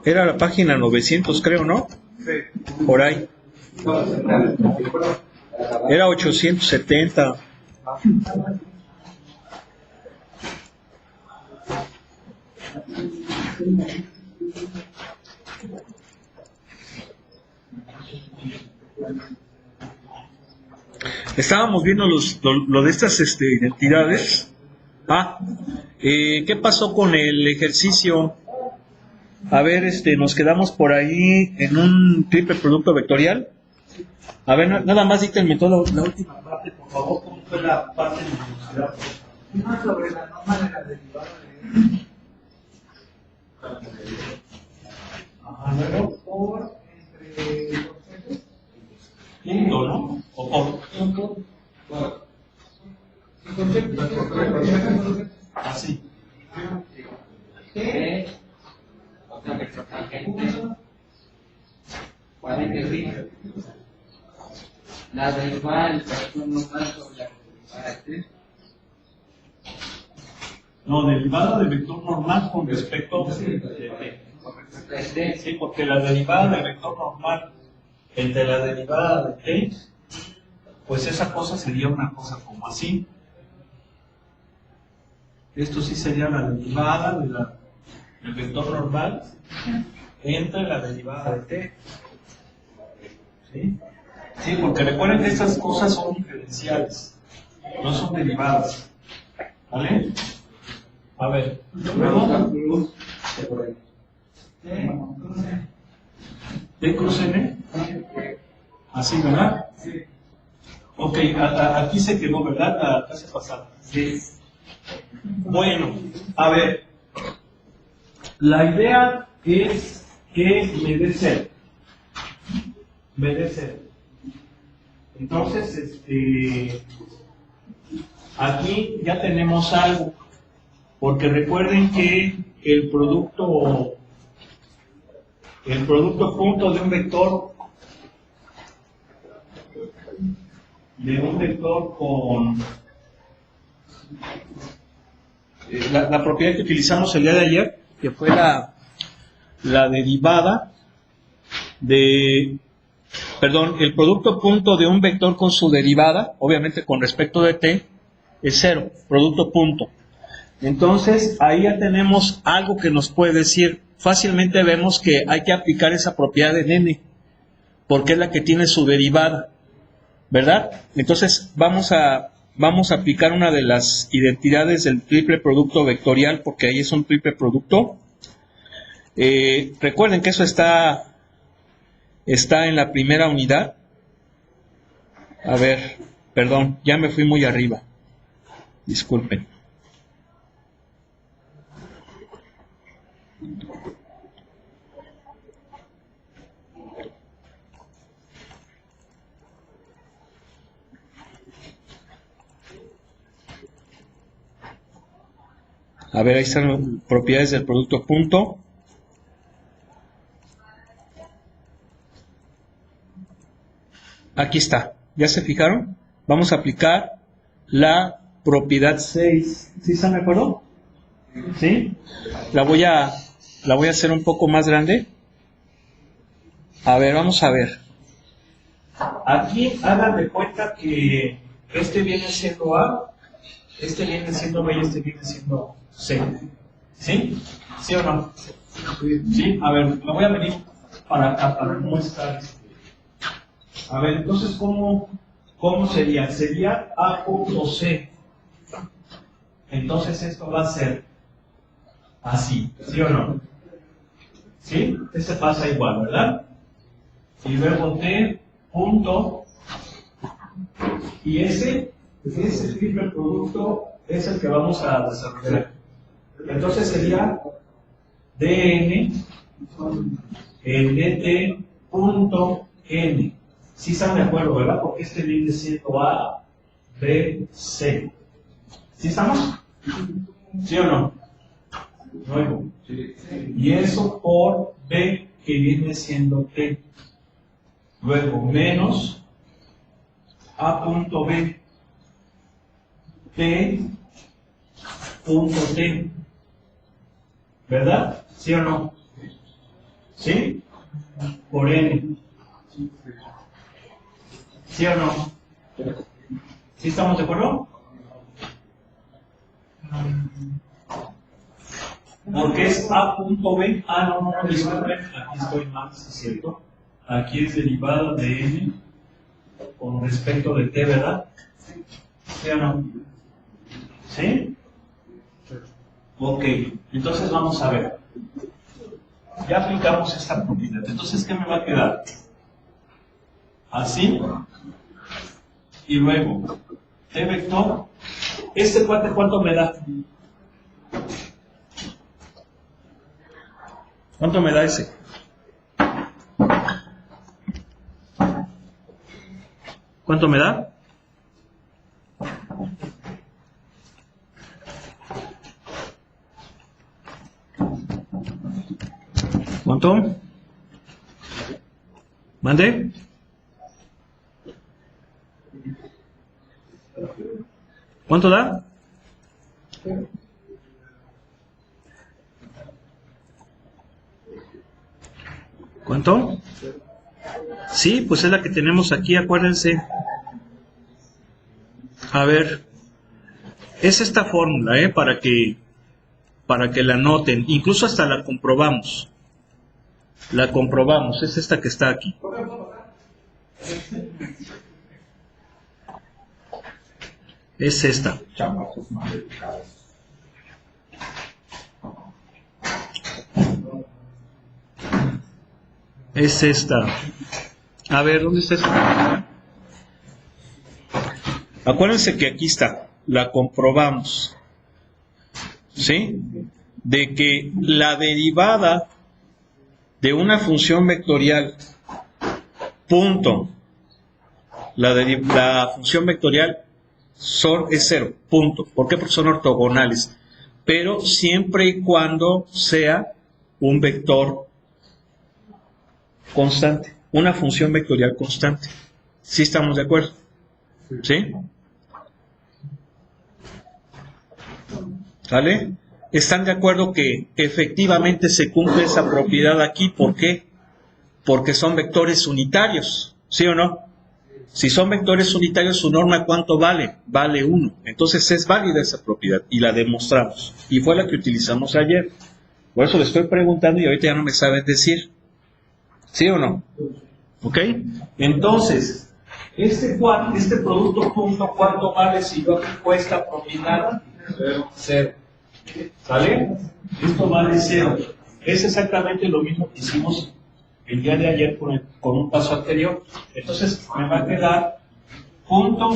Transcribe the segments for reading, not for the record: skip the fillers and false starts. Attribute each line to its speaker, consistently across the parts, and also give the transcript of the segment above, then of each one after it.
Speaker 1: Era la página 900, creo, ¿no? Por ahí. Era 870. Estábamos viendo lo de estas identidades. ¿Qué pasó con el ejercicio? A ver, nos quedamos por ahí en un triple producto vectorial. A ver, nada más díganme toda la última parte, por favor. ¿Cómo fue la parte de la velocidad?
Speaker 2: Una sobre la norma de la derivada de...
Speaker 1: Ajá, luego.
Speaker 2: Por entre los ejes.
Speaker 1: Punto, ¿no? O por.
Speaker 2: Punto. El concepto.
Speaker 1: Así.
Speaker 2: ¿Cuál es la derivada del vector normal sobre la derivada de t?
Speaker 1: No, derivada del vector normal con respecto de t. Sí, porque la derivada del vector normal entre la derivada de t, pues esa cosa sería una cosa como así. Esto sí sería la derivada del vector normal entre la derivada de t. ¿Sí? Sí, porque recuerden que estas cosas son diferenciales, no son derivadas. ¿Vale? A ver, luego T cruz N. Así, ¿verdad?
Speaker 2: Sí.
Speaker 1: Ok, aquí se quedó, ¿verdad? La clase pasada.
Speaker 2: Sí.
Speaker 1: Bueno, a ver. La idea es que me dé cero. Me dé cero. Entonces, aquí ya tenemos algo. Porque recuerden que el producto punto de un vector con la propiedad que utilizamos el día de ayer, que fue la derivada el producto punto de un vector con su derivada, obviamente con respecto de t, es cero, producto punto. Entonces, ahí ya tenemos algo que nos puede decir. Fácilmente vemos que hay que aplicar esa propiedad en n, porque es la que tiene su derivada, ¿verdad? Entonces, vamos a aplicar una de las identidades del triple producto vectorial, porque ahí es un triple producto. Recuerden que eso está en la primera unidad. A ver, perdón, ya me fui muy arriba. Disculpen. A ver, ahí están propiedades del producto punto. Aquí está. ¿Ya se fijaron? Vamos a aplicar la propiedad 6. ¿Sí están de acuerdo? ¿Sí? La voy a hacer un poco más grande. A ver, vamos a ver. Aquí hagan de cuenta que este viene siendo A, este viene siendo B y este viene siendo C. ¿Sí? ¿Sí o no? Sí. A ver, me voy a venir para acá para muestrar. A ver, entonces, ¿cómo sería? Sería A punto C. Entonces esto va a ser así, ¿sí o no? ¿Sí? Este pasa igual, ¿verdad? Y luego T punto, y ese triple producto es el que vamos a desarrollar. Entonces sería dn en dt punto n. ¿Sí están de acuerdo, verdad? Porque este viene siendo A, B, C. ¿Sí estamos? ¿Sí o no? Luego. Y eso por B, que viene siendo T. Luego, menos A punto B, T punto T. ¿Verdad? ¿Sí o no? ¿Sí? Por n. ¿Sí o no? ¿Sí estamos de acuerdo? Porque es a punto b. Ah, no, disculpen, aquí estoy mal, sí es cierto. Aquí es derivada de n con respecto de t, ¿verdad? ¿Sí o no? ¿Sí? Ok, entonces vamos a ver. Ya aplicamos esta propiedad. Entonces, ¿qué me va a quedar? Así. Y luego, t vector. ¿Este cuate cuánto me da? ¿Cuánto me da ese? ¿Cuánto me da? ¿Cuánto? ¿Mande? ¿Cuánto da? ¿Cuánto? Sí, pues es la que tenemos aquí, acuérdense. A ver, es esta fórmula, para que la anoten, incluso hasta la comprobamos. La comprobamos, es esta que está aquí. Es esta. Es esta. A ver, ¿dónde está esta? Acuérdense que aquí está. La comprobamos. ¿Sí? De que la derivada de una función vectorial, punto. La función vectorial es 0, punto. ¿Por qué? Porque son ortogonales. Pero siempre y cuando sea un vector constante, una función vectorial constante. ¿Sí estamos de acuerdo? ¿Sí? ¿Sale? ¿Están de acuerdo que efectivamente se cumple esa propiedad aquí? ¿Por qué? Porque son vectores unitarios, ¿sí o no? Si son vectores unitarios, su norma ¿cuánto vale? Vale 1. Entonces es válida esa propiedad y la demostramos. Y fue la que utilizamos ayer. Por eso le estoy preguntando y ahorita ya no me saben decir. ¿Sí o no? ¿Ok? Entonces, este producto punto, ¿cuánto vale si yo aplico esta propiedad? 0. ¿Sale? Esto vale 0. Es exactamente lo mismo que hicimos el día de ayer con un paso anterior. Entonces me va a quedar punto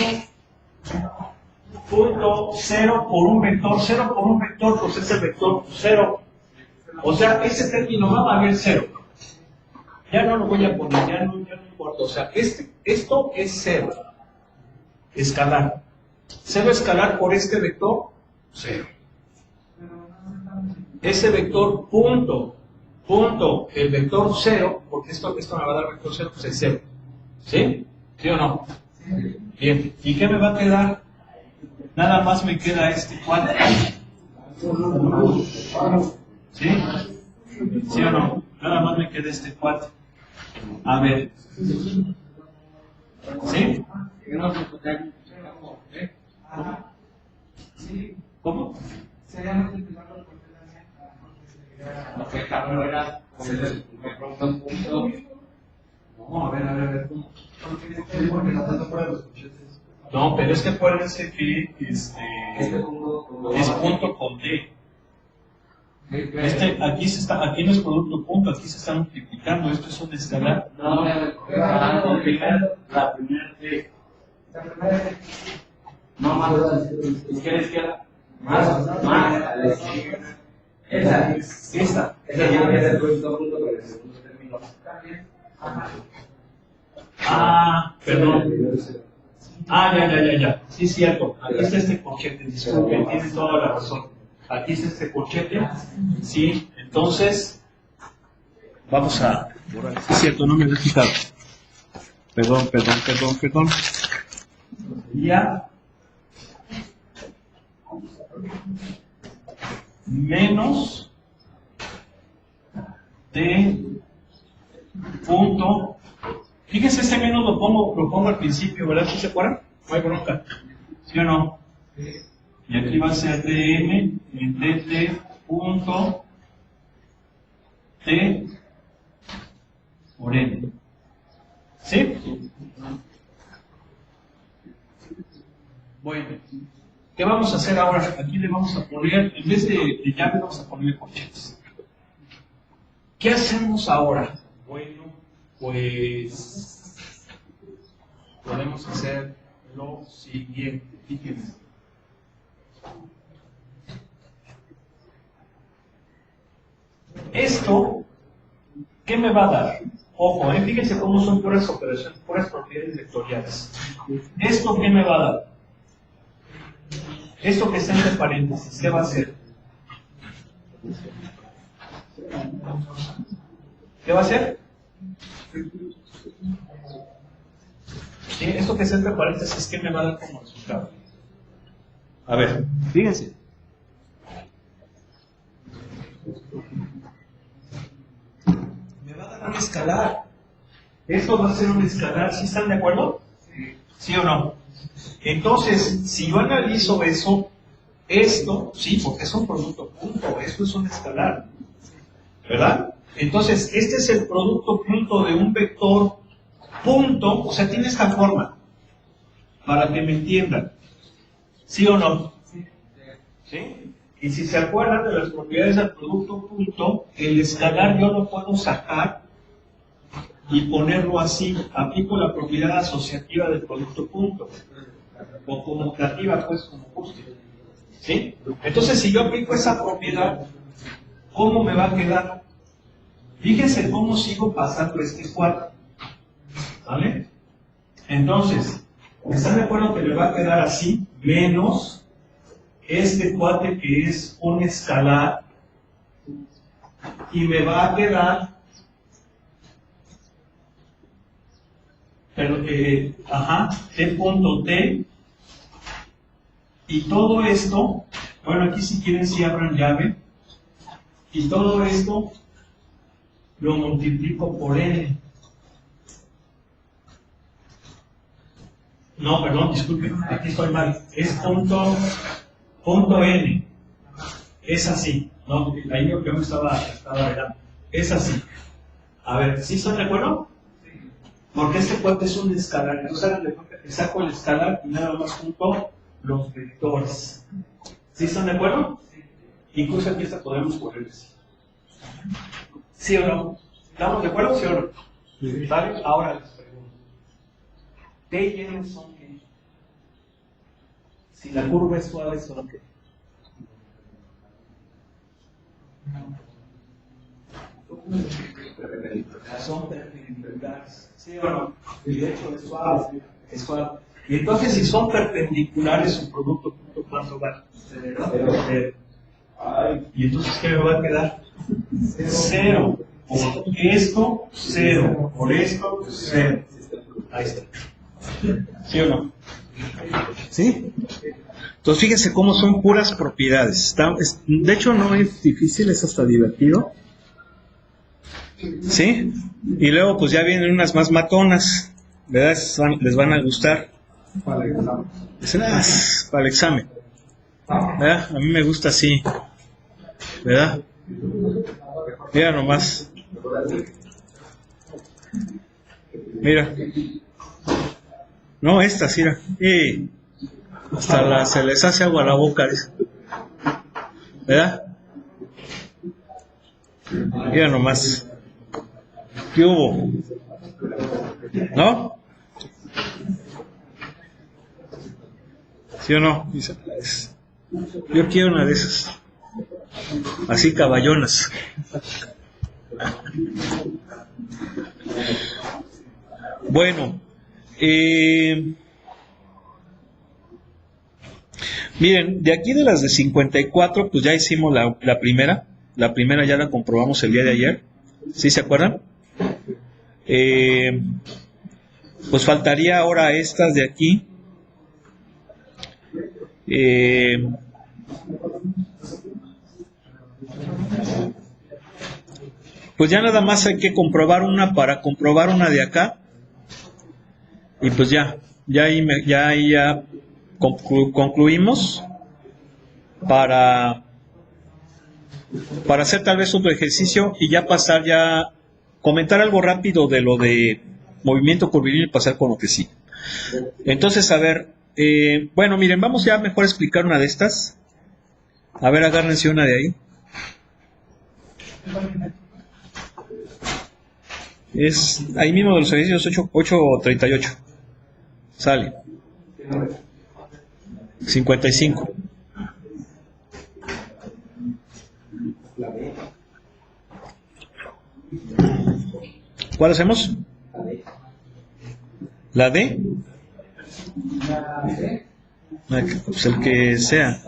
Speaker 1: 0 por un vector. 0 por un vector, pues es el vector 0. O sea, ese término va a valer 0. Ya no lo voy a poner, ya no importa. O sea, esto es 0. Escalar. 0 escalar por este vector, 0. Ese vector punto, el vector 0, porque esto me va a dar vector 0, pues es 0. ¿Sí? ¿Sí o no? Bien. ¿Y qué me va a quedar? Nada más me queda este cuadro. ¿Sí? ¿Sí o no? Nada más me queda este cuadro. A ver. ¿Sí? ¿Cómo? No, a ver, ¿cómo? No, pero es que acuérdense que es punto con D. Aquí no es producto punto, aquí se está multiplicando, esto es un escalar. No, la primera D. No, más izquierda, izquierda. Más a la izquierda. Esta tiene el producto punto con el segundo término. Perdón. Ya. Sí, sí, aquí está este corchete, disculpen, tiene toda la razón. Aquí está este corchete. Sí, entonces, vamos a... Es cierto, no me lo he quitado. Perdón. Ya. Menos de punto. Fíjense, este menos lo pongo al principio, ¿verdad? ¿Sí se acuerdan? No hay bronca. ¿Sí o no? Y aquí va a ser dm en dt punto t por n. ¿Sí? Bueno, ¿qué vamos a hacer ahora? Aquí le vamos a poner, en vez de llave, vamos a poner corchetes. ¿Qué hacemos ahora? Bueno, pues podemos hacer lo siguiente. Fíjense. Esto, ¿qué me va a dar? Ojo, fíjense cómo son puras operaciones, puras propiedades vectoriales. ¿Esto qué me va a dar? Esto que está entre paréntesis, ¿qué va a hacer? ¿Qué va a hacer? ¿Sí? Esto que está entre paréntesis, ¿qué me va a dar como resultado? A ver, fíjense. Me va a dar un escalar. Esto va a ser un escalar, ¿sí están de acuerdo? ¿Sí o no? Entonces, si yo analizo eso, esto, sí, porque es un producto punto, esto es un escalar, ¿verdad? Entonces, este es el producto punto de un vector punto, o sea, tiene esta forma, para que me entiendan, ¿sí o no? ¿Sí? Y si se acuerdan de las propiedades del producto punto, el escalar yo lo puedo sacar y ponerlo así, aplico la propiedad asociativa del producto punto, o conmutativa, pues, como guste. ¿Sí? Entonces, si yo aplico esa propiedad, ¿cómo me va a quedar? Fíjense cómo sigo pasando este cuadro. ¿Vale? Entonces, ¿están de acuerdo que me va a quedar así? Menos este cuate que es un escalar, y me va a quedar, pero, t punto t, y todo esto, bueno, aquí si quieren si abran llave, y todo esto lo multiplico por n. No, perdón, disculpen, aquí estoy mal. Es punto n. Es así. No, ahí yo me estaba velando. Es así. A ver, ¿sí están de acuerdo? Porque este cuate es un escalar. Entonces, hagan de cuenta que saco el escalar y nada más junto los vectores. ¿Sí están de acuerdo? Incluso aquí hasta podemos poner así. ¿Sí o no? ¿Estamos de acuerdo? ¿Sí o no? Sí. ¿Vale? Ahora les pregunto. ¿T y N son qué? Si la curva es suave, ¿son qué? Son perpendiculares. ¿Sí o no? Y de hecho es suave. Es suave. Y entonces, si son perpendiculares, su producto punto, ¿cuánto va? Cero. Y entonces, ¿qué me va a quedar? Cero. Por esto, cero. Por esto, cero. Ahí está. ¿Sí o no? ¿Sí? Entonces, fíjense cómo son puras propiedades. De hecho, no es difícil, es hasta divertido. ¿Sí? Y luego, pues ya vienen unas más matonas, ¿verdad? Les van a gustar. Para el examen. ¿Verdad? A mí me gusta así. ¿Verdad? Mira nomás. Mira. No, estas, mira. Y hasta se les hace agua a la boca. ¿Verdad? Mira nomás. ¿Qué hubo? ¿No? ¿Sí o no? Yo quiero una de esas. Así caballonas. Bueno, miren, de aquí de las de 54, pues ya hicimos la primera. La primera ya la comprobamos el día de ayer. ¿Sí se acuerdan? Pues faltaría ahora estas de aquí.
Speaker 3: pues ya nada más hay que comprobar una para comprobar una de acá. Y pues ya concluimos para hacer tal vez otro ejercicio y ya pasar comentar algo rápido de lo de movimiento curvilíneo y pasar con lo que sí. Entonces, a ver, bueno, miren, vamos ya mejor a explicar una de estas. A ver, agárrense una de ahí. Es ahí mismo de los ejercicios 838. Sale. 55. ¿Cuál hacemos? ¿La D? Pues el que sea.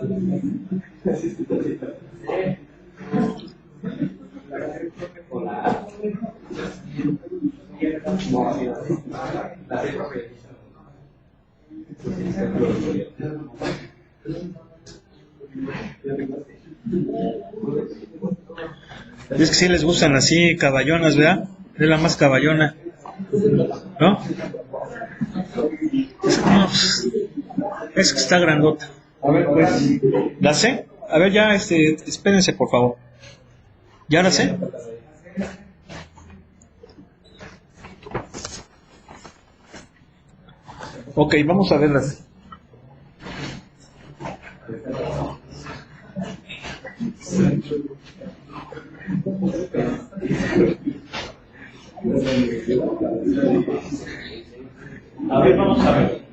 Speaker 3: Es que si les gustan así caballonas, ¿verdad? Es la más caballona, ¿no? Es que está grandota.
Speaker 1: A ver, pues.
Speaker 3: ¿La sé? A ver, ya, espérense, por favor. ¿Ya la sé? Ok, vamos a verlas.
Speaker 1: A ver, vamos a ver.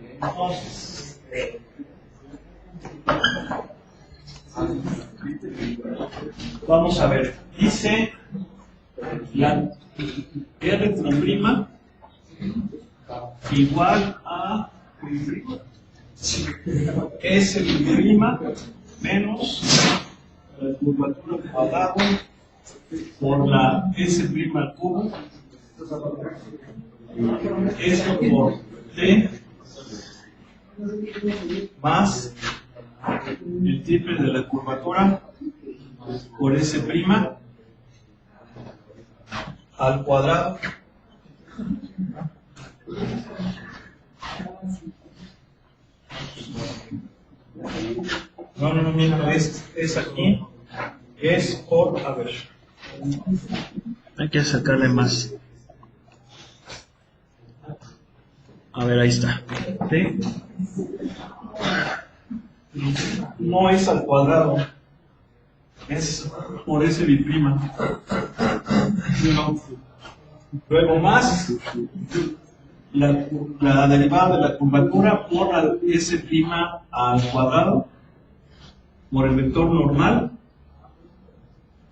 Speaker 1: Vamos a ver. Dice la R' igual a S' menos la curvatura cuadrada por la S' al cubo, esto por T más el triple de la curvatura por S' al cuadrado no, mira, es aquí, es por, a ver,
Speaker 3: hay que sacarle más. A ver, ahí está.
Speaker 1: ¿sí? No es al cuadrado, es por S biprima. Luego más la derivada de la curvatura por la S' al cuadrado por el vector normal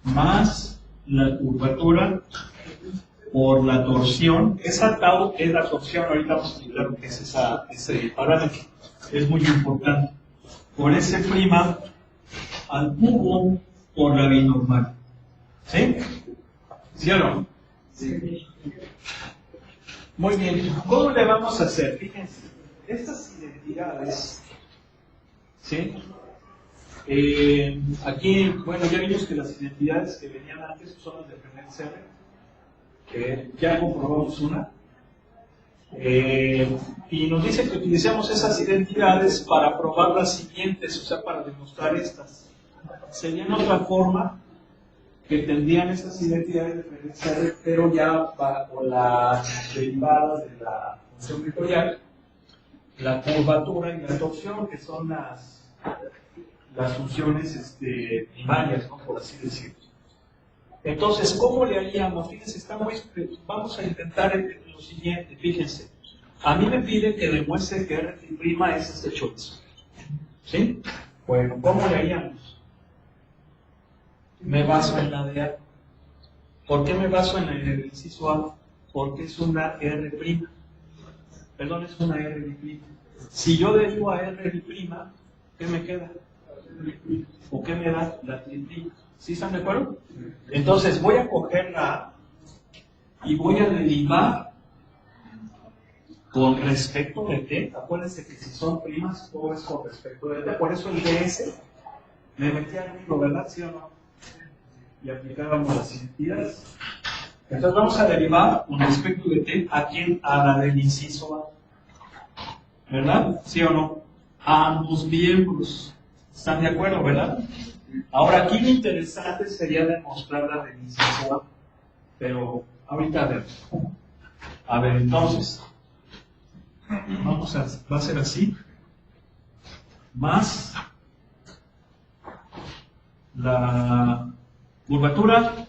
Speaker 1: más la curvatura por la torsión. Esa tau es la torsión, ahorita vamos a explicar lo que es ese parámetro, es muy importante. Por S' al cubo por la binormal. ¿Sí? ¿Sí o no? Sí. Muy bien. ¿Cómo le vamos a hacer? Fíjense, estas identidades, ¿sí? Aquí, bueno, ya vimos que las identidades que venían antes son las de Fernet-Serre, que ya comprobamos una. Y nos dice que utilizamos esas identidades para probar las siguientes, o sea, para demostrar estas. Serían otra forma que tendrían esas identidades de Fernet-Serre, pero ya bajo la derivada de la función vectorial, la curvatura y la torsión, que son las funciones primarias, ¿no? Por así decirlo. Entonces, ¿cómo le haríamos? Fíjense, vamos a intentar lo siguiente, fíjense. A mí me pide que demuestre que R' es este chorizo. ¿Sí? Bueno, ¿cómo le haríamos? Me baso en la de A. ¿Por qué me baso en el inciso A? Porque es una R'. Perdón, es una R'. Si yo derivo a R', ¿qué me queda? ¿O qué me da la triple? ¿Sí están de acuerdo? Entonces voy a coger la A y voy a derivar con respecto de T. Acuérdense que si son primas, todo es con respecto de T. Por eso el ds me metí al libro, ¿verdad? ¿Sí o no? Y aplicábamos las identidades.
Speaker 3: Entonces vamos a derivar con respecto de t a quién, a la del inciso A. ¿Verdad? ¿Sí o no? A ambos miembros. ¿Están de acuerdo, verdad? Ahora aquí lo interesante sería demostrar la del inciso A. Pero ahorita a ver. A ver, entonces. Va a ser así. Más la curvatura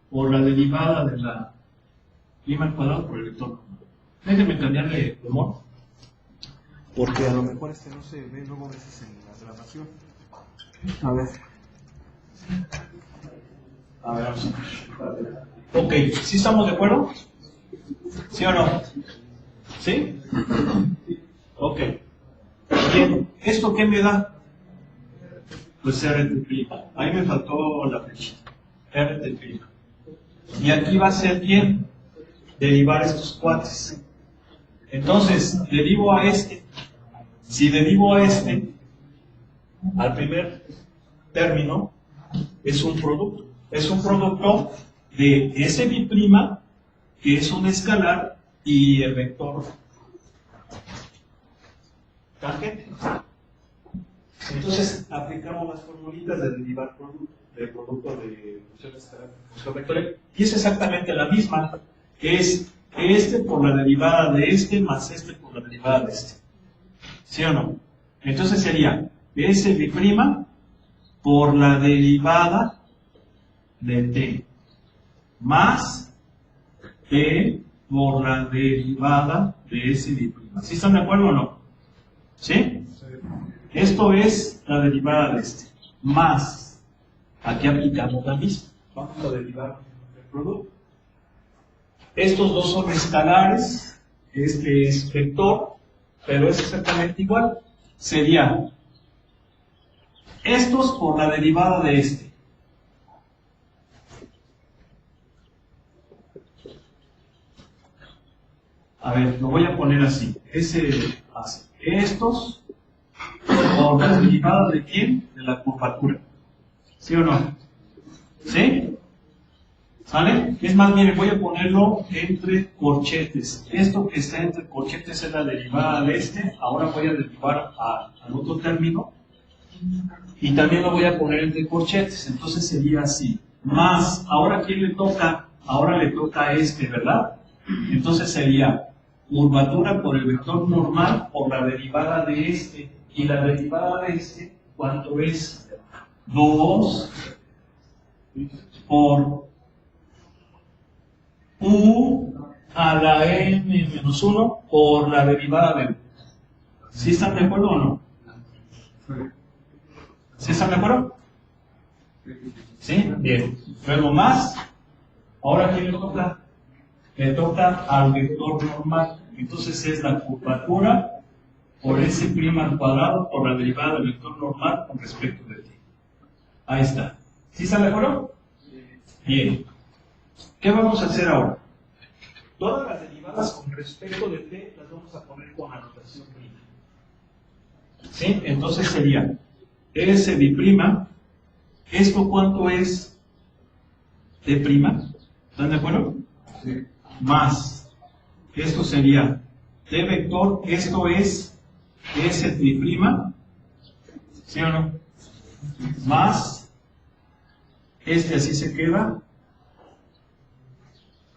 Speaker 3: por la derivada de la prima al cuadrado por el vector. Déjenme cambiarle color, porque a lo mejor no se ve luego a veces en la grabación. A ver. A ver, vamos a ver. Ok, ¿sí estamos de acuerdo? ¿Sí o no? ¿Sí? Ok. Bien, ¿esto qué me da? Pues RT'. Ahí me faltó la flechita. RT'. Y aquí va a ser bien derivar estos cuates. Entonces, derivo a este. Si derivo a este, al primer término, es un producto. Es un producto de S biprima, que es un escalar, y el vector tangente. Entonces, aplicamos las formulitas de derivar producto de función escalar, función vectorial, y es exactamente la misma, que es este por la derivada de este más este por la derivada de este. ¿Sí o no? Entonces sería S biprima por la derivada de t más t por la derivada de S biprima. ¿Sí están de acuerdo o no? ¿Sí? Esto es la derivada de este. Más, aquí aplicamos la misma. Vamos a derivar el producto. Estos dos son escalares, este es vector, pero es exactamente igual. Sería estos por la derivada de este. A ver, lo voy a poner así. Estos por la derivada de quién? De la curvatura. ¿Sí o no? ¿Sí? ¿Sale? Es más, miren, voy a ponerlo entre corchetes. Esto que está entre corchetes es la derivada de este. Ahora voy a derivar al otro término. Y también lo voy a poner entre corchetes. Entonces sería así. Más, ahora ¿quién le toca? Ahora le toca a este, ¿verdad? Entonces sería curvatura por el vector normal por la derivada de este. Y la derivada de este, ¿cuánto es? 2 por u a la n menos 1 por la derivada de u. ¿Sí están de acuerdo o no? ¿Sí están de acuerdo? ¿Sí? Bien. Luego más. Ahora ¿quién le toca? Le toca al vector normal. Entonces es la curvatura por S' al cuadrado por la derivada del vector normal con respecto de t. Ahí está. ¿Sí están de acuerdo? Bien. ¿Qué vamos a hacer ahora? Todas las derivadas con respecto de t las vamos a poner con anotación prima. ¿Sí? Entonces sería S biprima. ¿Esto cuánto es t prima? ¿Están de acuerdo? Sí. Más. Esto sería t vector. Esto es S biprima. ¿Sí o no? Más. Este así se queda.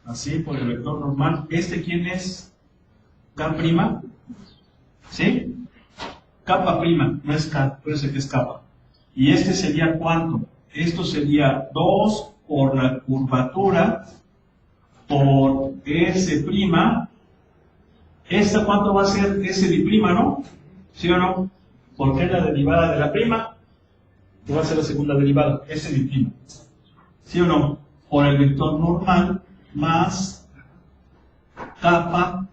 Speaker 3: Así por el vector normal. ¿Este quién es? K prima. ¿Sí? Kappa prima, no es K, puede ser que es kappa. ¿Y este sería cuánto? Esto sería 2 por la curvatura por S prima. ¿Esta cuánto va a ser? S biprima, ¿no? ¿Sí o no? Porque es la derivada de la prima, que va a ser la segunda derivada, S biprima. ¿Sí o no? Por el vector normal más kappa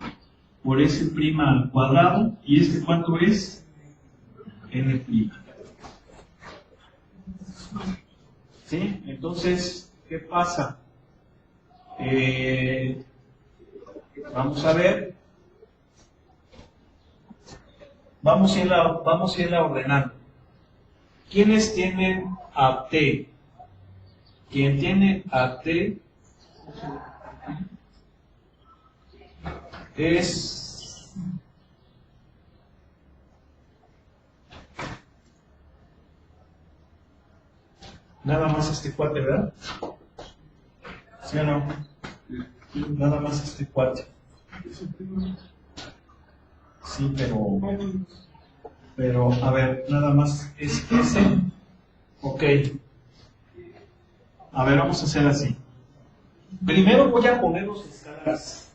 Speaker 3: por S prima al cuadrado. ¿Y este cuánto es? N prima. ¿Sí? Entonces, ¿qué pasa? Vamos a ver. Vamos a irla ordenando. ¿Quiénes tienen a T? Quien tiene a T
Speaker 1: es nada más este cuate, ¿verdad? ¿Sí o no? Nada más este cuate. Sí, pero, a ver, nada más es ese. Ok. A ver, vamos a hacer así. Primero voy a poner los escalares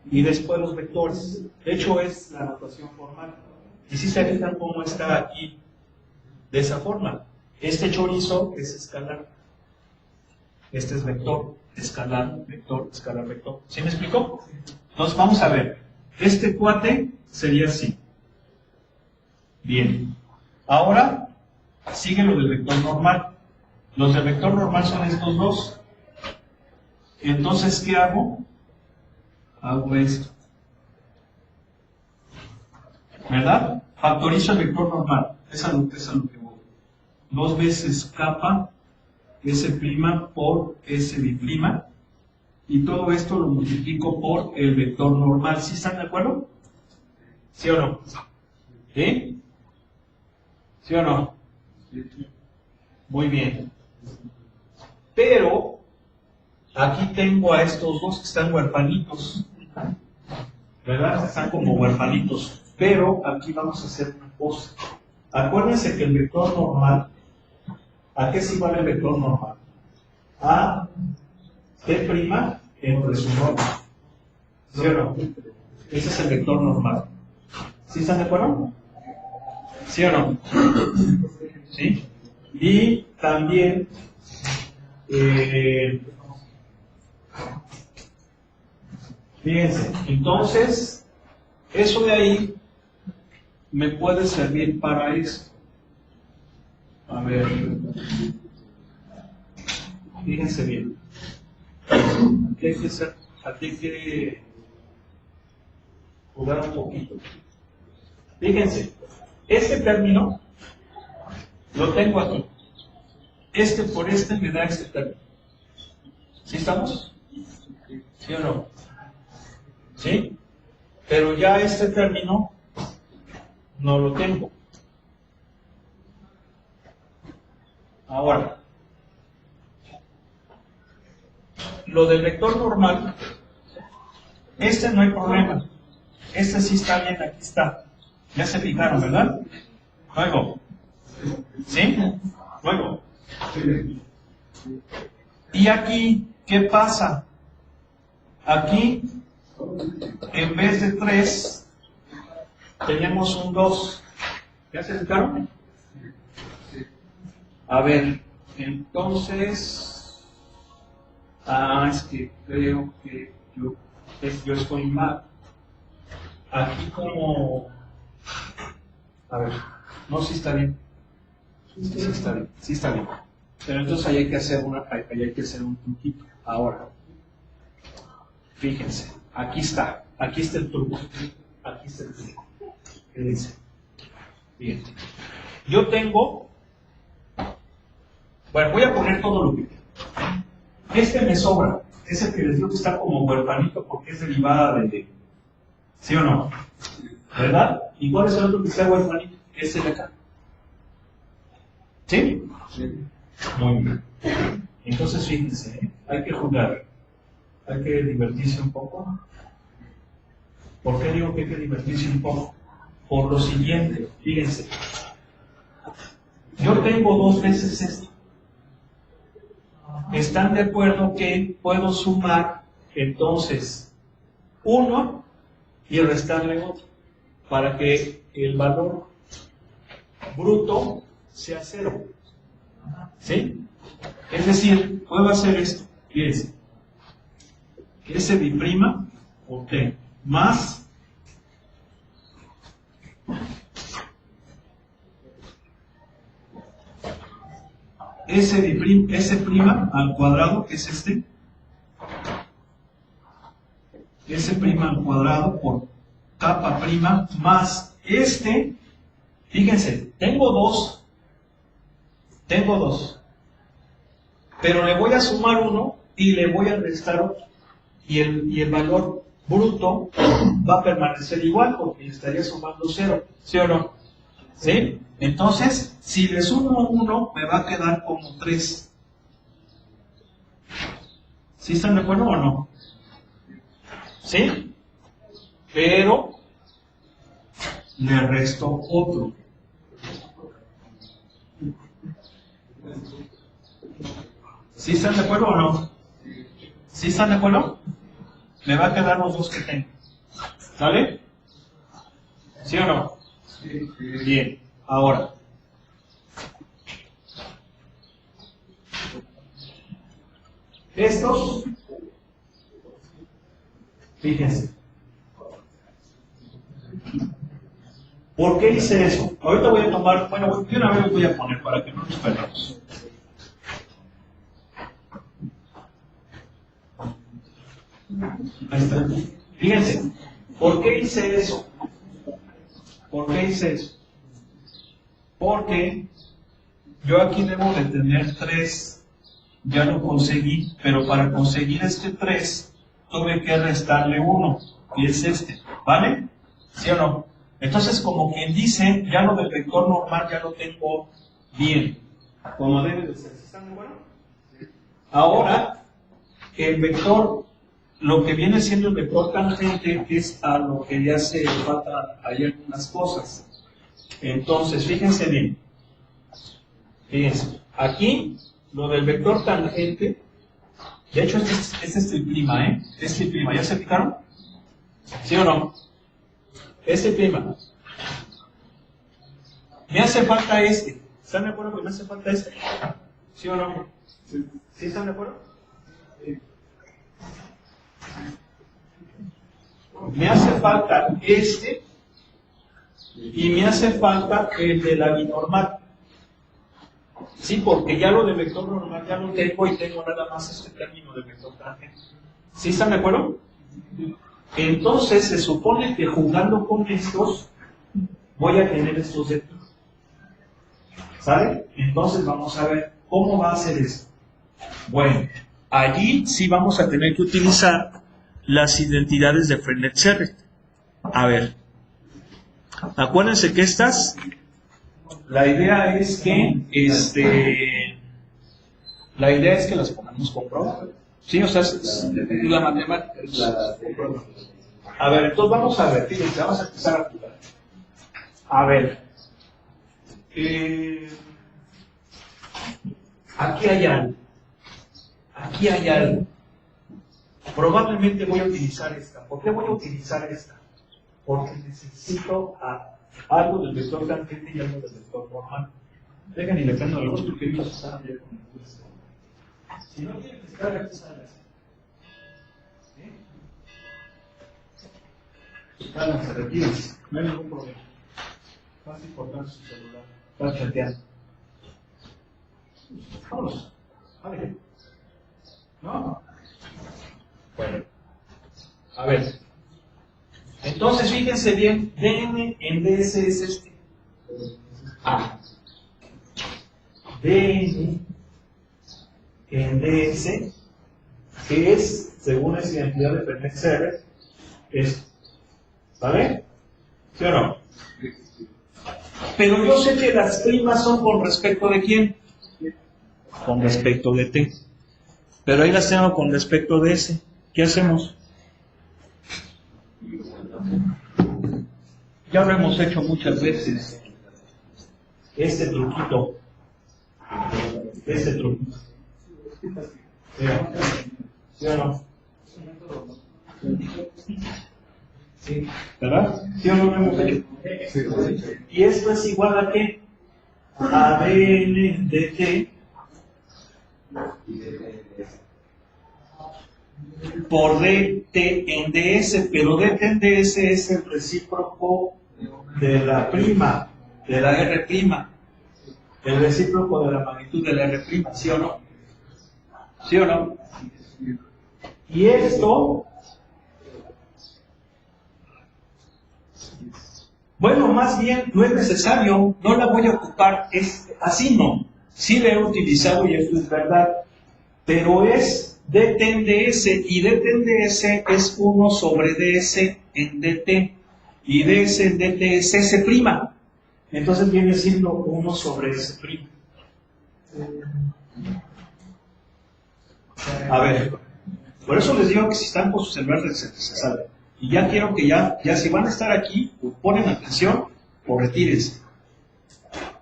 Speaker 1: y después los vectores. De hecho, es la notación formal. Y si se fijan cómo está aquí, de esa forma. Este chorizo es escalar. Este es vector, escalar, vector, escalar, vector. ¿Sí me explicó? Entonces vamos a ver. Este cuate sería así. Bien. Ahora sigue lo del vector normal. Los del vector normal son estos dos. Entonces, ¿qué hago? Hago esto. ¿Verdad? Factorizo el vector normal. Es a lo que voy. 2 veces kappa S' por S bi'. Y todo esto lo multiplico por el vector normal. ¿Sí están de acuerdo? ¿Sí o no? ¿Sí? ¿Sí o no? Muy bien. Pero aquí tengo a estos dos que están huerfanitos. ¿Verdad? Están como huerfanitos. Pero aquí vamos a hacer una cosa. Acuérdense que el vector normal, ¿a qué es igual el vector normal? A T' entre su norma. ¿Sí o no? Ese es el vector normal. ¿Sí están de acuerdo? ¿Sí o no? ¿Sí? Y también fíjense, entonces eso de ahí me puede servir para esto. A ver, fíjense bien. Aquí hay que jugar un poquito. Fíjense, este término lo tengo aquí. Este por este me da este término. ¿Sí estamos? ¿Sí o no? ¿Sí? Pero ya este término no lo tengo. Ahora, lo del vector normal, este no hay problema. Este sí está bien, aquí está. Ya se fijaron, ¿verdad? Luego. ¿Sí? Luego. Y aquí, ¿qué pasa? Aquí, en vez de 3, tenemos un 2. ¿Ya se fijaron? A ver, entonces... es que creo que yo estoy mal. Aquí como... A ver, no, sí está bien. Sí está bien, sí está bien. Pero entonces ahí hay que hacer un truquito. Ahora, fíjense, aquí está el truco. Aquí está el truco. ¿Qué dice? Bien. Yo tengo... Bueno, voy a poner todo lo que tengo. Este me sobra. Es el que les digo que está como huerfanito porque es derivada de... ¿Sí o no? ¿Verdad? ¿Y cuál es el otro que está huerfanito? Este de acá. ¿Sí? Sí. Muy bien. Entonces, fíjense, hay que jugar. Hay que divertirse un poco. ¿Por qué digo que hay que divertirse un poco? Por lo siguiente, fíjense. Yo tengo 2 veces esto. ¿Están de acuerdo que puedo sumar entonces 1 y restarle otro? Para que el valor bruto sea 0. ¿Sí? Es decir, puedo hacer esto. Fíjense. S bi' o T más S' al cuadrado, que es este. S' al cuadrado por kappa' más este. Fíjense, tengo dos, pero le voy a sumar 1 y le voy a restar otro. Y el valor
Speaker 3: bruto va a permanecer igual porque le estaría sumando 0, ¿sí o no? ¿Sí? Entonces, si le sumo 1, me va a quedar como 3. ¿Sí están de acuerdo o no? ¿Sí? Pero le resto otro. ¿Sí están de acuerdo o no? ¿Sí están de acuerdo? Me va a quedar los dos que tengo. ¿Sale? ¿Sí o no? Bien. Ahora. Estos. Fíjense. ¿Por qué hice eso? Ahorita voy a tomar, bueno, de una vez lo voy a poner para que no nos perdamos. Ahí está. Fíjense, ¿por qué hice eso? ¿Por qué hice eso? Porque yo aquí debo de tener 3, ya lo conseguí, pero para conseguir este 3 tuve que restarle 1, y es este, ¿vale? ¿Sí o no? Entonces, como quien dice, ya lo del vector normal ya lo tengo bien, como debe de ser. ¿Están de acuerdo? Ahora, el vector, lo que viene siendo el vector tangente es a lo que ya se falta ahí algunas cosas. Entonces, fíjense bien. Fíjense, aquí lo del vector tangente, de hecho este es triplima, ¿eh? Es triplima, ¿ya se fijaron? ¿Sí o no? Es triplima. Me hace falta este. ¿Están de acuerdo que me hace falta este? ¿Sí o no? ¿Sí están de acuerdo? Me hace falta este y me hace falta el de la binormal. Sí, porque ya lo de vector normal ya lo tengo y tengo nada más este término de vector tangente. ¿Sí están de acuerdo? Entonces se supone que jugando con estos voy a tener estos de aquí. ¿Sale? Entonces vamos a ver cómo va a ser esto. Bueno, allí sí vamos a tener que utilizar las identidades de Frenet-Serret. A ver, acuérdense que estas, la idea es que las pongamos con prueba. Sí, o sea, la matemática. A ver, entonces vamos a ver, fíjense, vamos a empezar a jugar. A ver, aquí hay algo. Aquí hay algo. Probablemente voy a utilizar esta. ¿Por qué voy a utilizar esta? Porque necesito algo del vector tangente y algo del vector normal. Dejen y le prendo la luz porque ellos están ya con el curso. Si no quieren descargar, aquí están las. Se retiran. No hay ningún problema. Fácil cortar su celular. Está chateando. Vámonos. Vale. ¿No? Bueno. A ver. Entonces, fíjense bien, dn en ds es este. A. dn en ds, que es, según esa identidad de Frenet-Serret, esto. ¿Vale? ¿Sí o no? Pero yo sé que las primas son con respecto de quién. Con respecto de t. Pero ahí las tengo con respecto de s. ¿Qué hacemos? Ya lo hemos hecho muchas veces. Este truquito. ¿Sí o no? Sí, ¿verdad? ¿Sí o no lo hemos hecho? Y esto es igual a qué? A dn de t por dt en ds, pero dt en ds es el recíproco de la prima, de la r prima, el recíproco de la magnitud de la r prima, ¿sí o no? ¿Sí o no? Y esto, bueno, más bien no es necesario, no la voy a ocupar, es así no, sí la he utilizado y esto es verdad, pero es dt en ds, y dt en ds es 1 sobre ds en dt, y ds en dt es s'. Entonces viene siendo 1 sobre s'. A ver, por eso les digo que si están con sus celulares se saben. Y ya quiero que ya si van a estar aquí, o ponen atención o retírense.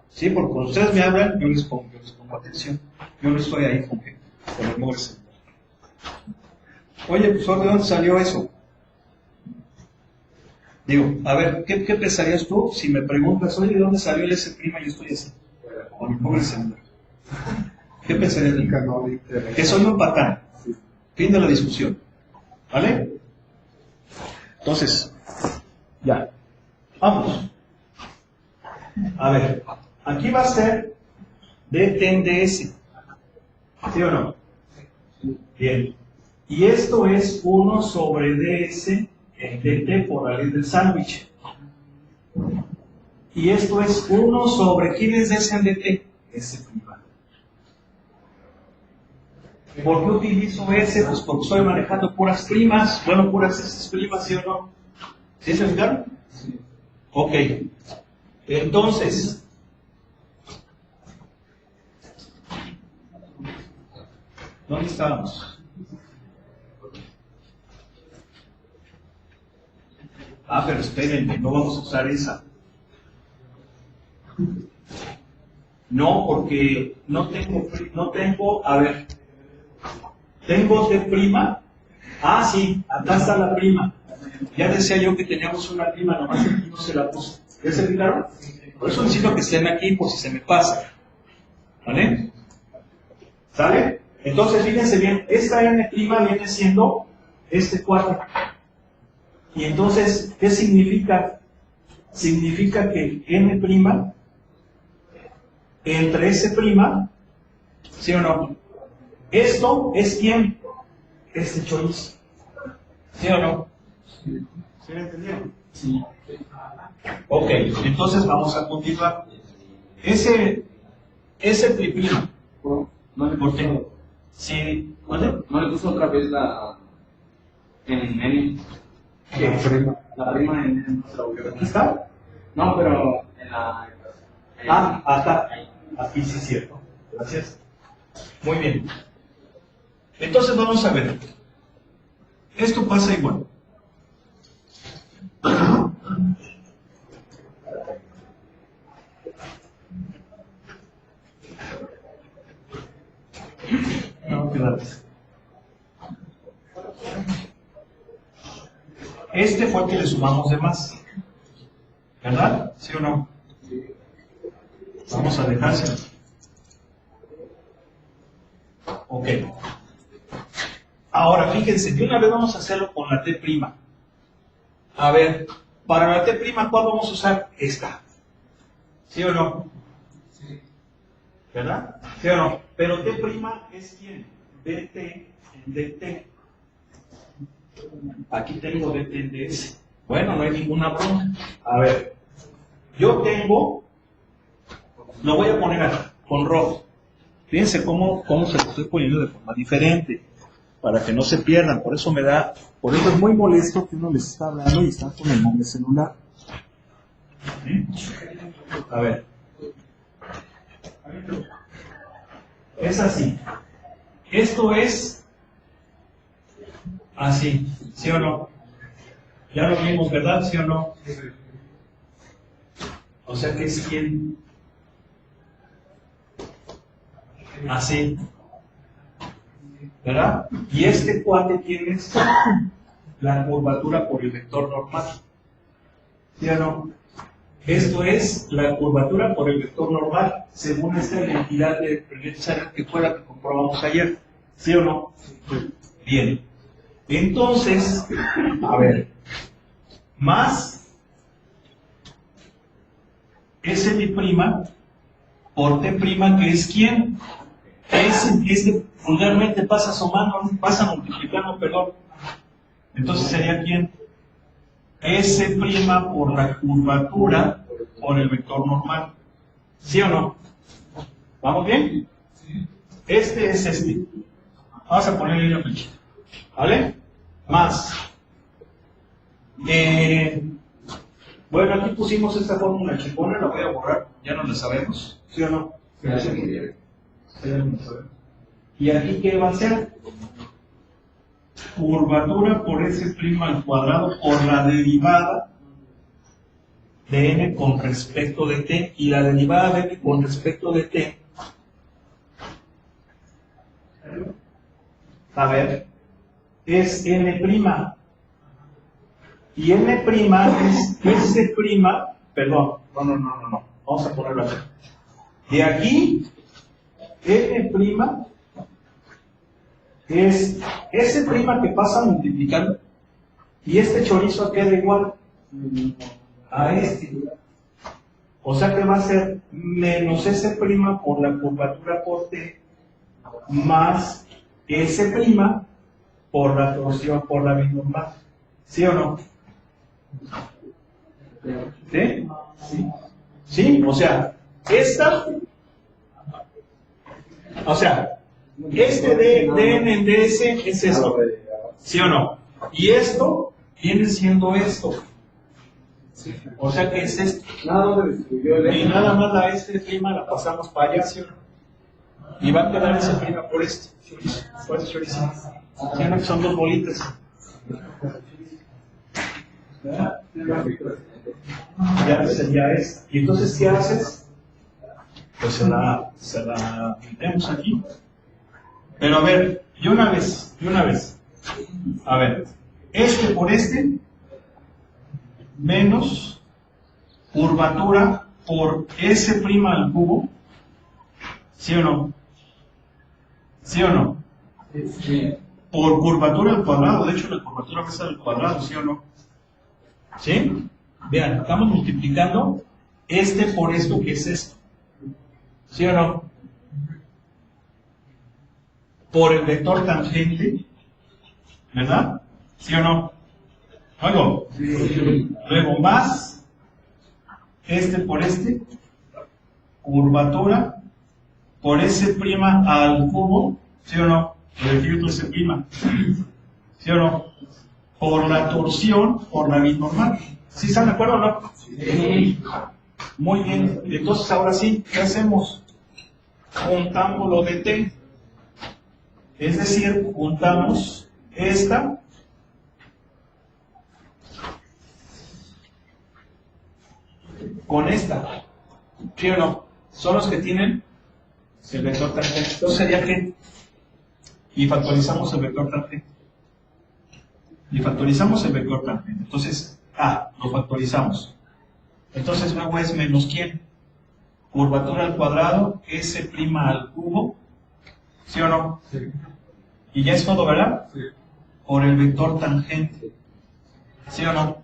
Speaker 3: Sí, porque cuando ustedes me hablan, yo les pongo atención. Yo no estoy ahí con el móvil celular. Oye, profesor, ¿de dónde salió eso? Digo, a ver, ¿qué pensarías tú si me preguntas, oye, ¿de dónde salió el S' y yo estoy así? Con el móvil celular. ¿Qué pensarías de mí? Que soy un patán. Fin de la discusión. ¿Vale? Entonces, ya. Vamos. A ver, aquí va a ser dt en ds. ¿Sí o no? Bien. Y esto es 1 sobre ds en dt por la ley del sándwich. Y esto es 1 sobre, ¿quién es ds en dt? S'. ¿Por qué utilizo S? Pues porque estoy manejando puras primas. Bueno, puras S primas, ¿sí o no? ¿Sí se fijaron? Sí. Ok. Entonces, ¿dónde estábamos? Ah, pero espérenme, no vamos a usar esa. No, porque no tengo, a ver, tengo T'. Ah, sí, acá está la prima. Ya decía yo que teníamos una prima, nomás aquí no se la puse. ¿Ya se fijaron? Por eso necesito que estén aquí por si se me pasa. ¿Vale? ¿Sale? Entonces, fíjense bien, esta N' viene siendo este 4. Y entonces, ¿qué significa? Significa que N' entre S', ¿sí o no? Esto es ¿quién? Este chorizo. ¿Sí o no? ¿Sí me entendieron? Sí. Ok, entonces vamos a continuar. Ese triprima.
Speaker 4: No le puso.
Speaker 3: Sí, ¿vale?
Speaker 4: No le puso otra vez la. En N. La prima en N no se la volvió.
Speaker 3: ¿Aquí está?
Speaker 4: No, pero en la.
Speaker 3: Ah, acá. Aquí sí es cierto. Gracias. Muy bien. Entonces vamos a ver. Esto pasa igual. No, quédate. Este fue el que le sumamos de más. ¿Verdad? ¿Sí o no? Vamos a dejárselo. Ok. Ahora, fíjense, de una vez vamos a hacerlo con la T'. A ver, para la T', ¿cuál vamos a usar? Esta. ¿Sí o no? Sí. ¿Verdad? ¿Sí o no? Pero T' es quién? dt en dt. Aquí tengo dt en ds. Bueno, no hay ninguna broma. A ver, yo tengo, lo voy a poner aquí, con rojo. Fíjense cómo se lo estoy poniendo de forma diferente, para que no se pierdan. Por eso es muy molesto que uno les está hablando y está con el nombre celular. ¿Sí? A ver. Es así. Esto es así, ¿sí o no? Ya lo vimos, ¿verdad? ¿Sí o no? O sea que es quién. Así. ¿Verdad? Y este cuate tiene la curvatura por el vector normal. ¿Sí o no? Esto es la curvatura por el vector normal, según esta identidad de Brillet-Shannon que fue la que comprobamos ayer. ¿Sí o no? Bien. Entonces, a ver, más S' por T', que es ¿quién? Este vulgarmente pasa multiplicando, perdón. Entonces sería ¿quién? S' por la curvatura por el vector normal. ¿Sí o no? ¿Vamos bien? Sí. Este es este.
Speaker 1: Vamos a ponerle una flechita. ¿Vale? Más. Bueno, aquí pusimos esta fórmula chingona, la voy a borrar, ya no la sabemos, ¿sí o no? Ya no la sabemos. ¿Y aquí qué va a ser? Curvatura por S' al cuadrado por la derivada de n con respecto de t, y la derivada de n con respecto de t, a ver, es n', y n' es S', perdón, no, vamos a ponerlo así. De aquí, n' es S' que pasa multiplicando, y este chorizo queda igual a este. O sea que va a ser menos S' por la curvatura por t, más S' por la torsión, por la binormal. ¿Sí o no? ¿Sí? ¿Sí? ¿Sí? O sea, este dn en ds es esto. ¿Sí o no? Y esto viene siendo esto. O sea que es esto. Y nada más la S' la pasamos para allá, ¿sí o no? Y va a quedar S' por esto. Por este chorizo. ¿Sí o no? Que son dos bolitas. Ya sería esta. Y entonces, ¿qué haces? Pues se la metemos aquí. Pero a ver, y una vez. A ver, este por este menos curvatura por S' al cubo. ¿Sí o no? ¿Sí o no?
Speaker 4: Sí.
Speaker 1: Por curvatura al cuadrado. De hecho, la curvatura va a ser al cuadrado, ¿sí o no? ¿Sí? Vean, estamos multiplicando este por esto que es esto. ¿Sí o no? Por el vector tangente, ¿verdad? ¿Sí o no? Luego, luego más este por este, curvatura por S' al cubo, ¿sí o no? El efecto S', ¿sí o no? Por la torsión, por la binormal. ¿Sí están de acuerdo o no? Sí. Muy bien. Entonces, ahora sí, ¿qué hacemos? Juntamos lo de t. Es decir, juntamos esta con esta. ¿Sí o no? Son los que tienen el vector tangente. Entonces sería que, y factorizamos el vector tangente. Entonces, lo factorizamos. Entonces luego es menos ¿quién? Curvatura al cuadrado, S' al cubo. ¿Sí o no?
Speaker 4: Sí.
Speaker 1: Y ya es todo, ¿verdad?
Speaker 4: Sí.
Speaker 1: Por el vector tangente. ¿Sí o no?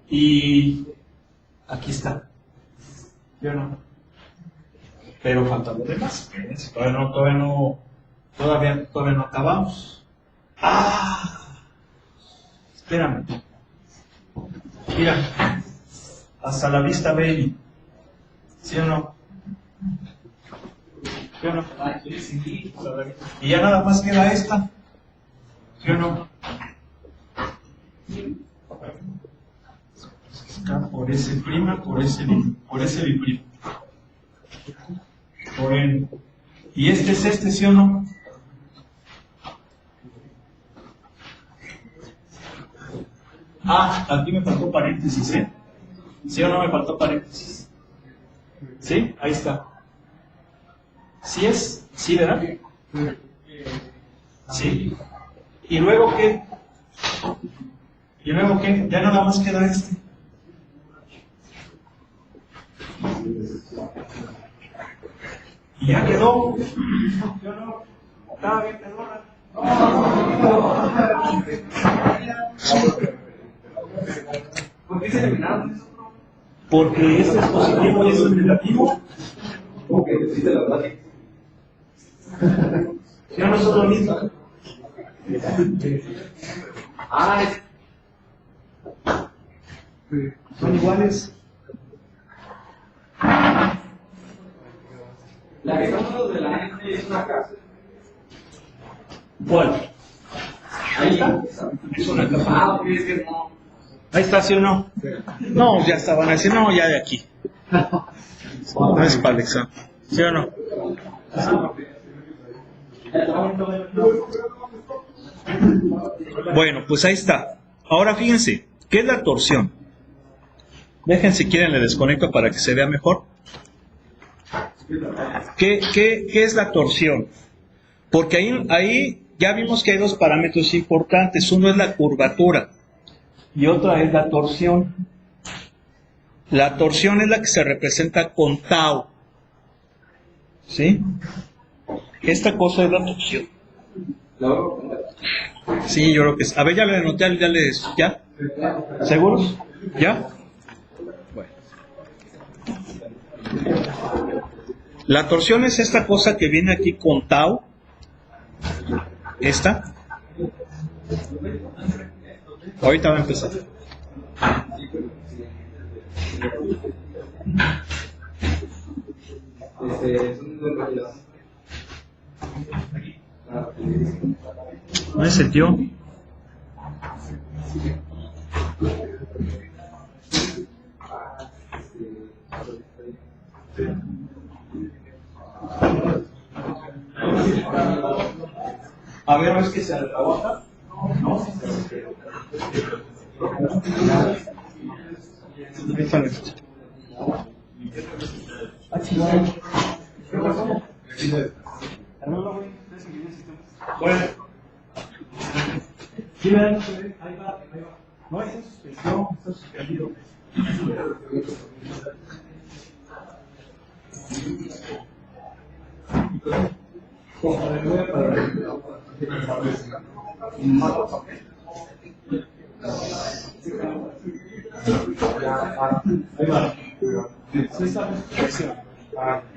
Speaker 1: Y aquí está. ¿Sí o no? Pero falta lo demás. Todavía no acabamos. Espérame. Mira. Hasta la vista, baby. ¿Sí o no? ¿Sí o no? Y ya nada más queda esta. ¿Sí o no? Por S', por S biprimo. Por N. ¿Y este es este, sí o no? Aquí me faltó paréntesis, ¿eh? ¿Sí o no me faltó paréntesis? ¿Sí? Ahí está. ¿Sí es? ¿Sí, verdad? ¿Sí? ¿Y luego qué? Ya nada más queda este. Y ya quedó. ¿Sí o no? Estaba bien, perdona.
Speaker 4: ¿Por qué se eliminaron eso?
Speaker 1: Porque este es positivo y este es negativo.
Speaker 4: Porque dice la verdad.
Speaker 1: ¿Ya no son lo mismo? Son iguales.
Speaker 4: La que estamos hablando de la N es una casa.
Speaker 1: ¿Cuál? Ahí está. Es una capa.
Speaker 4: Ah, ok, es que no.
Speaker 1: Ahí está, ¿sí o no?
Speaker 3: No, ya estaban a decir, no, ya de aquí. No es para el examen. ¿Sí o no? Bueno, pues ahí está. Ahora fíjense, ¿qué es la torsión? Dejen si quieren le desconecto para que se vea mejor. ¿Qué es la torsión? Porque ahí ya vimos que hay dos parámetros importantes. Uno es la curvatura y otra es la torsión. La torsión es la que se representa con tau. ¿Sí? Esta cosa es la torsión. Sí, yo creo que es. A ver, ya le anoté, ¿ya? ¿Seguros? ¿Ya? Bueno. La torsión es esta cosa que viene aquí con tau. Esta. Ahorita va a empezar. ¿No se sentió? A ver, ¿no es que se rebota? No.
Speaker 1: Bueno. Sí, vean, ahí va. No es suspensión, está suspendido. Ahí va.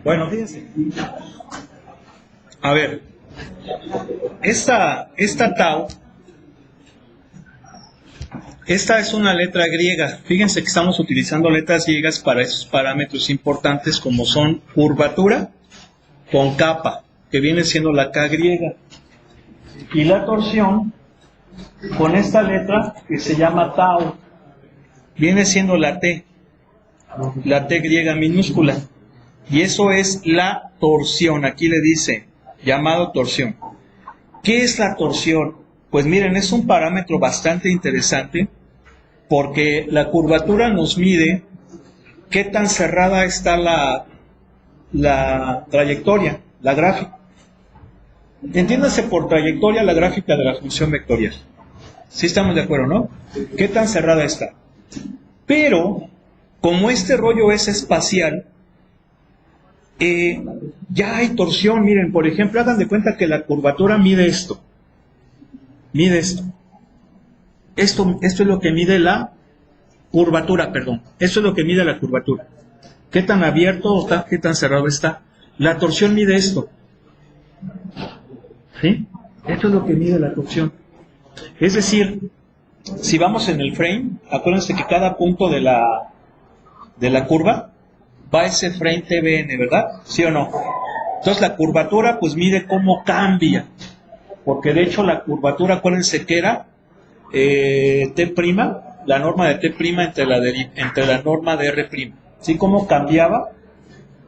Speaker 3: Bueno, fíjense. A ver, esta tau, esta es una letra griega. Fíjense que estamos utilizando letras griegas para esos parámetros importantes como son curvatura con capa, que viene siendo la K griega, y la torsión con esta letra que se llama tau, viene siendo la T griega minúscula, y eso es la torsión. Aquí le dice llamado torsión. ¿Qué es la torsión? Pues miren, es un parámetro bastante interesante porque la curvatura nos mide qué tan cerrada está la trayectoria, la gráfica. Entiéndase por trayectoria la gráfica de la función vectorial. ¿Sí estamos de acuerdo, no? ¿Qué tan cerrada está? Pero, como este rollo es espacial, ya hay torsión. Miren, por ejemplo, hagan de cuenta que la curvatura mide esto. Mide esto. Esto es lo que mide la curvatura, perdón. Esto es lo que mide la curvatura. ¿Qué tan abierto o qué tan cerrado está? La torsión mide esto. ¿Sí? Esto es lo que mide la torsión. Es decir, si vamos en el frame, acuérdense que cada punto de la curva va a ese frame TBN, ¿verdad? ¿Sí o no? Entonces la curvatura pues mide cómo cambia. Porque de hecho la curvatura, acuérdense que era T', la norma de T' entre la norma de R'. ¿Sí? Cómo cambiaba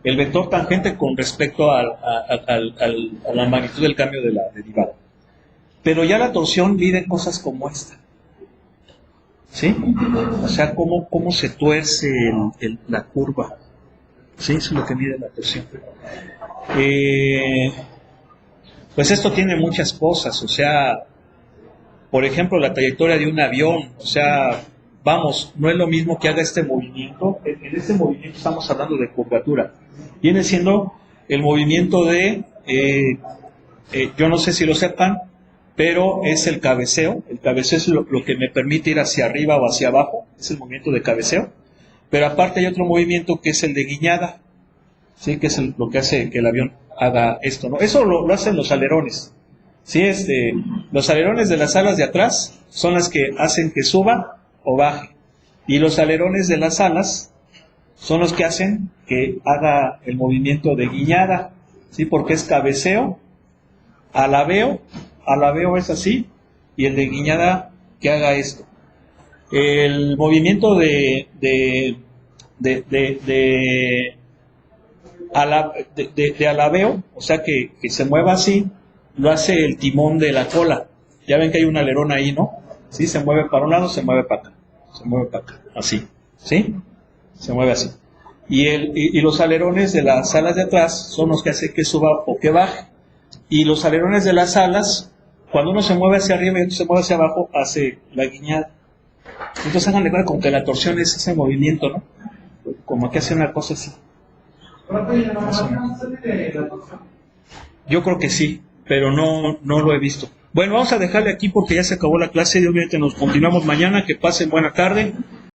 Speaker 3: el vector tangente con respecto a la magnitud del cambio de la derivada. Pero ya la torsión mide cosas como esta. ¿Sí? O sea, cómo se tuerce la curva. ¿Sí? Eso es lo que mide la torsión. Pues esto tiene muchas cosas. O sea, por ejemplo, la trayectoria de un avión. O sea, vamos, no es lo mismo que haga este movimiento. En este movimiento estamos hablando de curvatura. Viene siendo el movimiento de, yo no sé si lo sepan, pero es el cabeceo. El cabeceo es lo que me permite ir hacia arriba o hacia abajo. Es el movimiento de cabeceo. Pero aparte hay otro movimiento que es el de guiñada. ¿Sí? Que es lo que hace que el avión haga esto, ¿no? Eso lo hacen los alerones. ¿Sí? Los alerones de las alas de atrás son las que hacen que suba o baje. Y los alerones de las alas son los que hacen que haga el movimiento de guiñada. ¿Sí? Porque es cabeceo, alabeo alabeo es así, y el de guiñada que haga esto. El movimiento de alabeo, o sea que se mueva así, lo hace el timón de la cola. Ya ven que hay un alerón ahí, ¿no? Sí, se mueve para un lado, se mueve para acá, se mueve para acá, así, ¿sí? Se mueve así. Y los alerones de las alas de atrás son los que hacen que suba o que baje. Y los alerones de las alas, cuando uno se mueve hacia arriba y otro se mueve hacia abajo, hace la guiñada. Entonces hagan de cuenta como que la torsión es ese movimiento, ¿no? Como que hace una cosa así. Yo creo que sí, pero no lo he visto. Bueno, vamos a dejarle aquí porque ya se acabó la clase y obviamente nos continuamos mañana. Que pasen buena tarde.